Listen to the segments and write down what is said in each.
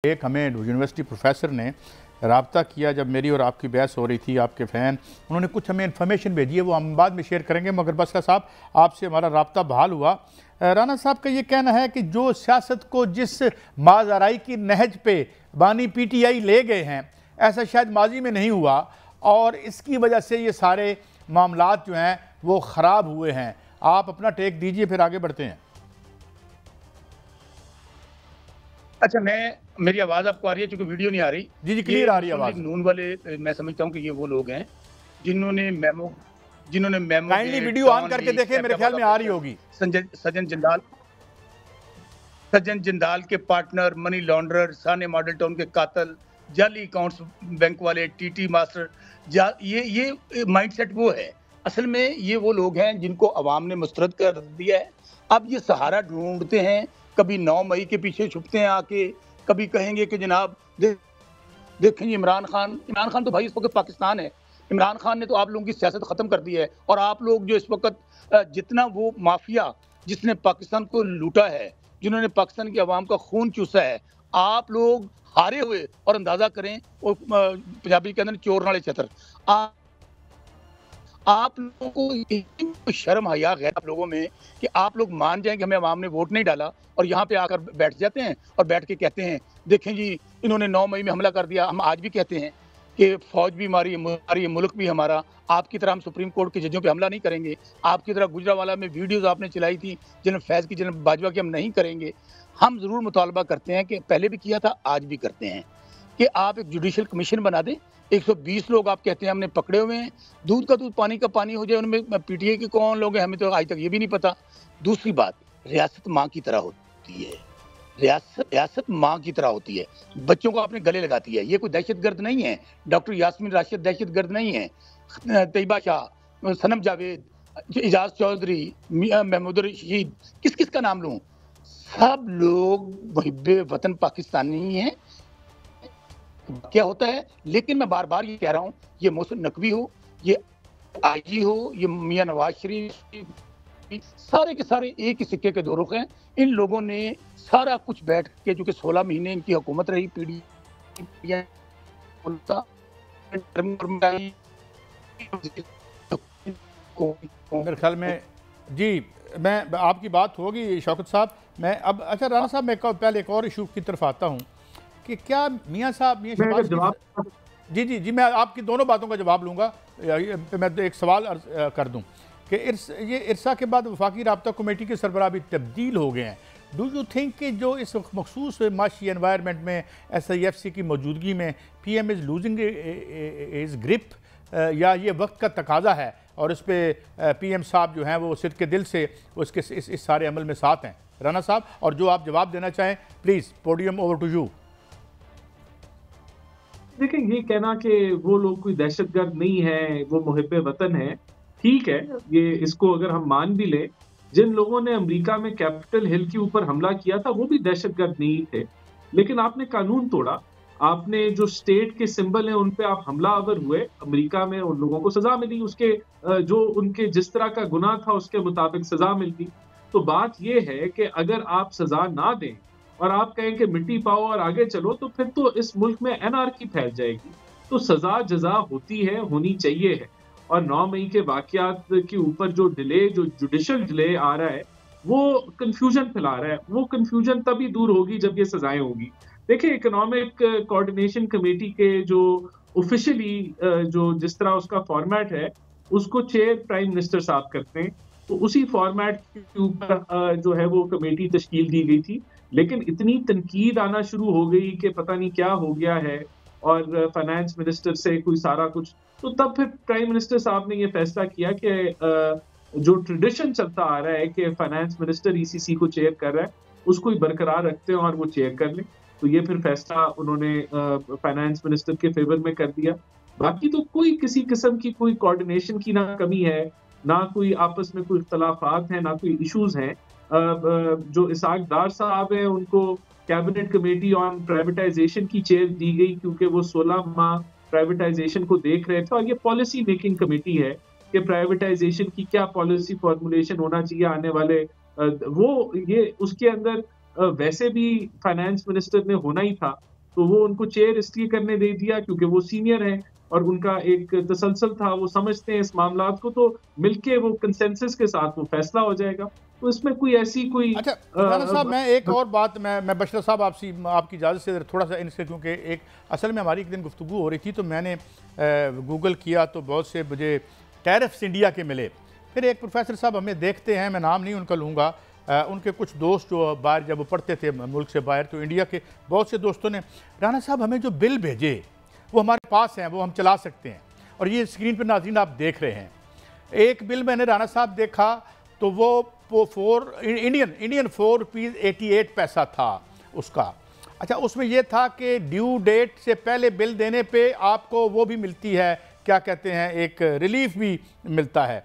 एक हमें university professor ने रब्ता किया जब मेरी और आपकी बहस हो रही थी, आपके फ़ैन उन्होंने कुछ हमें इन्फॉर्मेशन भेजी है, वो हम बाद में शेयर करेंगे। मगर बसरा साहब, आपसे हमारा रब्ता बहाल हुआ। राना साहब का ये कहना है कि जो सियासत को जिस माज़ाराई की नहज पे बानी PTI ले गए हैं, ऐसा शायद माजी में नहीं हुआ और इसकी वजह से ये सारे मामलात जो हैं वो ख़राब हुए हैं। आप अपना टेक दीजिए, फिर आगे बढ़ते हैं। अच्छा, मेरी आवाज आपको आ रही है? क्योंकि वीडियो नहीं आ रही। जी, क्लियर आ रही है आवाज। नून वाले मैं समझता हूं कि ये वो लोग हैं जिन्होंने मेमो काइंडली वीडियो ऑन करके देखें, मेरे ख्याल में आ रही होगी। सज्जन जिंदाल के पार्टनर, मनी लॉन्ड्रर, साने मॉडल टाउन के कातल, जाली अकाउंट्स बैंक वाले, TT मास्टर, ये माइंडसेट वो है। असल में ये वो लोग हैं जिनको अवाम ने मुस्तरद कर दिया है। अब ये सहारा ढूंढते हैं, कभी 9 मई के पीछे छुपते हैं आके, कभी कहेंगे कि जनाब देखें इमरान खान तो भाई इस वक्त पाकिस्तान है। इमरान खान ने तो आप लोगों की सियासत ख़त्म कर दी है। और आप लोग जो इस वक्त जितना वो माफिया जिसने पाकिस्तान को लूटा है, जिन्होंने पाकिस्तान की आवाम का खून चूसा है, आप लोग हारे हुए और अंदाज़ा करें, और पंजाबी के अंदर चोर नाले छतर, आप लोगों को शर्म हया गैर आप लोगों में कि आप लोग मान जाएं कि हमें अवाम ने वोट नहीं डाला और यहाँ पे आकर बैठ जाते हैं और बैठ के कहते हैं देखें जी इन्होंने 9 मई में हमला कर दिया। हम आज भी कहते हैं कि फौज भी हमारी मुल्क भी हमारा। आपकी तरह हम सुप्रीम कोर्ट के जजों पे हमला नहीं करेंगे। आपकी तरह गुजरावाला में वीडियोस आपने चलाई थी जनरल फैज़ की, जनरल बाजवा की, हम नहीं करेंगे। हम ज़रूर मुतालबा करते हैं कि पहले भी किया था, आज भी करते हैं कि आप एक जुडिशल कमीशन बना दें। 120 लोग आप कहते हैं हमने पकड़े हुए हैं, दूध का दूध पानी का पानी हो जाए। उनमें PTI के कौन लोग हैं हमें तो आज तक ये भी नहीं पता। दूसरी बात, रियासत माँ की तरह होती है, रियासत माँ की तरह होती है, बच्चों को अपने गले लगाती है। ये कोई दहशतगर्द नहीं है। डॉक्टर यास्मीन राशिद दहशतगर्द नहीं है। तैयबा शाह, सनम जावेद, एजाज चौधरी, महमूद रशीद, किस किस का नाम लूँ, सब लोग मुहिब्बे वतन पाकिस्तानी हैं। क्या होता है, लेकिन मैं बार बार ये कह रहा हूँ, ये मोहसिन नकवी हो, ये IG हो, ये मियां नवाज शरीफ, सारे के सारे एक ही सिक्के के दो रुख हैं। इन लोगों ने सारा कुछ बैठ के, जो कि 16 महीने इनकी हुकूमत रही, मेरे ख्याल में जी, मैं आपकी बात होगी शौकत साहब। मैं अब अच्छा राना साहब, मैं पहले एक और इशू की तरफ आता हूँ कि क्या मियाँ शहबाज जी, मैं आपकी दोनों बातों का जवाब लूँगा। मैं तो एक सवाल कर दूँ कि ये इरसा के बाद वफाकी राब्ता कमेटी के सरबराह भी तब्दील हो गए हैं। डू यू थिंक कि जो इस मखसूस माशी एनवायरनमेंट में SIFC की मौजूदगी में PM is losing is grip, या ये वक्त का तकाजा है और इस पर PM साहब जो हैं वो सिर के दिल से उसके इस सारे अमल में साथ हैं? राना साहब, और जो आप जवाब देना चाहें please, podium over to you. देखिए, ये कहना कि वो लोग कोई दहशतगर्द नहीं है, वो मुहिब्बे वतन है, ठीक है। ये इसको अगर हम मान भी लें, जिन लोगों ने अमेरिका में कैपिटल हिल के ऊपर हमला किया था वो भी दहशतगर्द नहीं थे, लेकिन आपने कानून तोड़ा। आपने जो स्टेट के सिंबल हैं उन पे आप हमलावर हुए। अमेरिका में उन लोगों को सजा मिली, उसके जो उनके जिस तरह का गुनाह था उसके मुताबिक सजा मिलती। तो बात ये है कि अगर आप सजा ना दें और आप कहें कि मिट्टी पाओ और आगे चलो, तो फिर तो इस मुल्क में एनार्की फैल जाएगी। तो सजा जजा होती है, होनी चाहिए है। और 9 मई के वाकयात के ऊपर जो डिले, जो जुडिशल डिले आ रहा है, वो कंफ्यूजन फैला रहा है। वो कंफ्यूजन तभी दूर होगी जब ये सजाएं होगी। देखिए, इकोनॉमिक कोऑर्डिनेशन कमेटी के जो ऑफिशियली जो जिस तरह उसका फॉर्मेट है, उसको चेयर प्राइम मिनिस्टर साहब करते हैं। तो उसी फॉर्मेट के ऊपर जो है वो कमेटी तश्कील दी गई थी। लेकिन इतनी तनकीद आना शुरू हो गई कि पता नहीं क्या हो गया है, और फाइनेंस मिनिस्टर से कोई सारा कुछ, तो तब फिर प्राइम मिनिस्टर साहब ने ये फैसला किया कि जो ट्रेडिशन चलता आ रहा है कि फाइनेंस मिनिस्टर ECC को चेयर कर रहा है, उसको ही बरकरार रखते हैं और वो चेयर कर लें। तो ये फिर फैसला उन्होंने फाइनेंस मिनिस्टर के फेवर में कर दिया। बाकी तो कोई किसी किस्म की कोई कोऑर्डिनेशन की ना कमी है, ना कोई आपस में कोई इख्तलाफात हैं, ना कोई इश्यूज हैं। जो इसाक डार साहब हैं उनको कैबिनेट कमेटी ऑन प्राइवेटाइजेशन की चेयर दी गई, क्योंकि वो 16 माह प्राइवेटाइजेशन को देख रहे थे। और ये पॉलिसी मेकिंग कमेटी है कि प्राइवेटाइजेशन की क्या पॉलिसी फॉर्मुलेशन होना चाहिए आने वाले, वो ये उसके अंदर वैसे भी फाइनेंस मिनिस्टर ने होना ही था, तो वो उनको चेयर इसलिए करने दे दिया क्योंकि वो सीनियर हैं और उनका एक तसलसल था, वो समझते हैं इस मामलात को, तो मिलके वो कंसेंसस के साथ वो फैसला हो जाएगा। तो इसमें कोई ऐसी कोई अच्छा राना साहब, मैं एक और बात, मैं बशर साहब आपकी इजाज़त से थोड़ा सा इनसे, क्योंकि एक असल में हमारी एक दिन गुफ्तगू हो रही थी तो मैंने गूगल किया तो बहुत से मुझे टैरिफ्स इंडिया के मिले। फिर एक प्रोफेसर साहब हमें देखते हैं, मैं नाम नहीं उनका लूँगा, उनके कुछ दोस्त जो बाहर जब वो पढ़ते थे मुल्क से बाहर, तो इंडिया के बहुत से दोस्तों ने राना साहब हमें जो बिल भेजे वो हमारे पास हैं, वो हम चला सकते हैं। और ये स्क्रीन पर नाज़रीन आप देख रहे हैं, एक बिल मैंने राना साहब देखा तो वो इंडियन ₹4.88 था उसका। अच्छा, उसमें यह था कि ड्यू डेट से पहले बिल देने पे आपको वो भी मिलती है, क्या कहते हैं, एक रिलीफ भी मिलता है।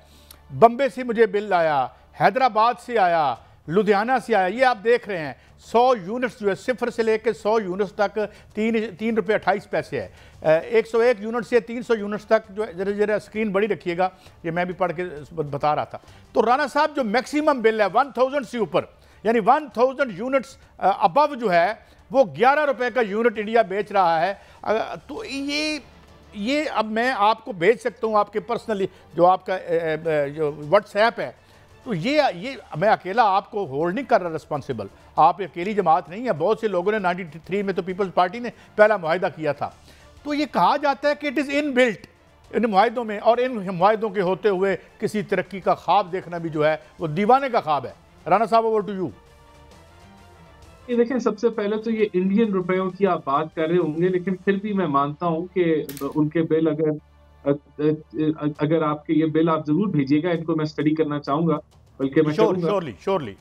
बम्बे से मुझे बिल आया, हैदराबाद से आया, लुधियाना से आया, ये आप देख रहे हैं 100 यूनिट्स जो है, 0 से लेकर 100 यूनिट्स तक ₹3.28 है। 101 यूनिट से 300 यूनिट्स तक जो है, जरा स्क्रीन बड़ी रखिएगा, ये मैं भी पढ़ के बता रहा था। तो राना साहब जो मैक्सिमम बिल है 1000 से ऊपर, यानी 1000 यूनिट्स अबव जो है वो ₹11 का यूनिट इंडिया बेच रहा है। तो ये अब मैं आपको भेज सकता हूँ आपके पर्सनली जो आपका जो व्हाट्सएप है, तो ये मैं अकेला आपको होल्ड नहीं कर रहा रिस्पॉन्सिबल, आप अकेली जमात नहीं है, बहुत से लोगों ने 93 में तो पीपल्स पार्टी ने पहला मुआहिदा किया था। तो ये कहा जाता है कि इट इज़ इन बिल्ट इन मुआहिदों में, और इन मुआहिदों के होते हुए किसी तरक्की का ख्वाब देखना भी जो है वो दीवाने का ख्वाब है। राना साहब, ओवर टू यू। ये देखें, सबसे पहले तो ये इंडियन रुपयों की आप बात कर रहे होंगे, लेकिन फिर भी मैं मानता हूँ कि उनके बिल अगर आपके ये बिल आप जरूर भेजिएगा, इनको मैं स्टडी करना चाहूंगा, बल्कि मैं श्योरली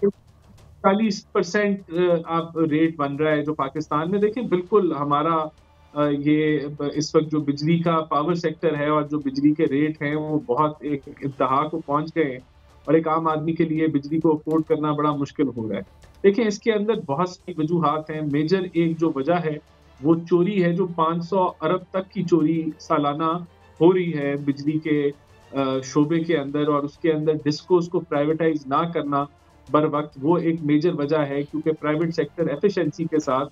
40% आप रेट बन रहा है जो पाकिस्तान में। देखिए, बिल्कुल हमारा ये इस वक्त जो बिजली का पावर सेक्टर है और जो बिजली के रेट हैं वो बहुत एक इंतहा को पहुंच गए हैं और एक आम आदमी के लिए बिजली को अफोर्ड करना बड़ा मुश्किल हो रहा है। देखिए, इसके अंदर बहुत सी वजूहात हैं। मेजर एक जो वजह है वो चोरी है, जो 500 अरब तक की चोरी सालाना हो रही है बिजली के शोबे के अंदर, और उसके अंदर डिस्कोस को प्राइवेटाइज ना करना बर वक्त, वो एक मेजर वजह है, क्योंकि प्राइवेट सेक्टर एफिशिएंसी के साथ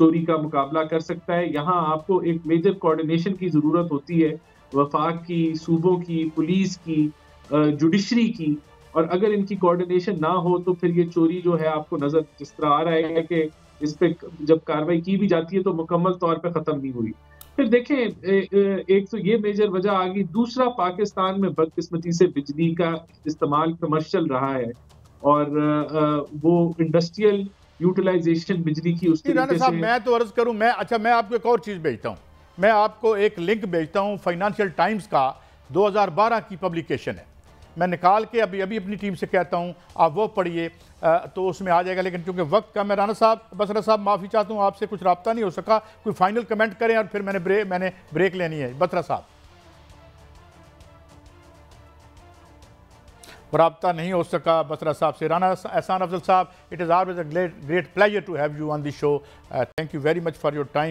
चोरी का मुकाबला कर सकता है। यहाँ आपको एक मेजर कोऑर्डिनेशन की ज़रूरत होती है, वफाक की, सूबों की, पुलिस की, जुडिशरी की, और अगर इनकी कोऑर्डिनेशन ना हो तो फिर ये चोरी जो है आपको नजर जिस तरह आ रहा है कि इस पे जब कार्रवाई की भी जाती है तो मुकम्मल तौर पे खत्म नहीं हुई। फिर देखें, एक तो ये मेजर वजह आ गई, दूसरा पाकिस्तान में बदकिस्मती से बिजली का इस्तेमाल कमर्शियल रहा है और वो इंडस्ट्रियल यूटिलाइजेशन बिजली की उस तरीके से। मैं तो अर्ज करूं, मैं आपको एक और चीज़ भेजता हूं, मैं आपको एक लिंक भेजता हूं, फाइनेंशियल टाइम्स का 2012 की पब्लिकेशन है, मैं निकाल के अभी अपनी टीम से कहता हूं आप वो पढ़िए, तो उसमें आ जाएगा। लेकिन क्योंकि वक्त कम है, राना साहब, बसरा साहब, माफ़ी चाहता हूं, आपसे कुछ रब्ता नहीं हो सका, कोई फाइनल कमेंट करें और फिर मैंने ब्रेक लेनी है। बसरा साहब, रब्ता नहीं हो सका बसरा साहब से। राना एहसान अफजल साहब, it is always a great pleasure to have you on the show, thank you very much for your time.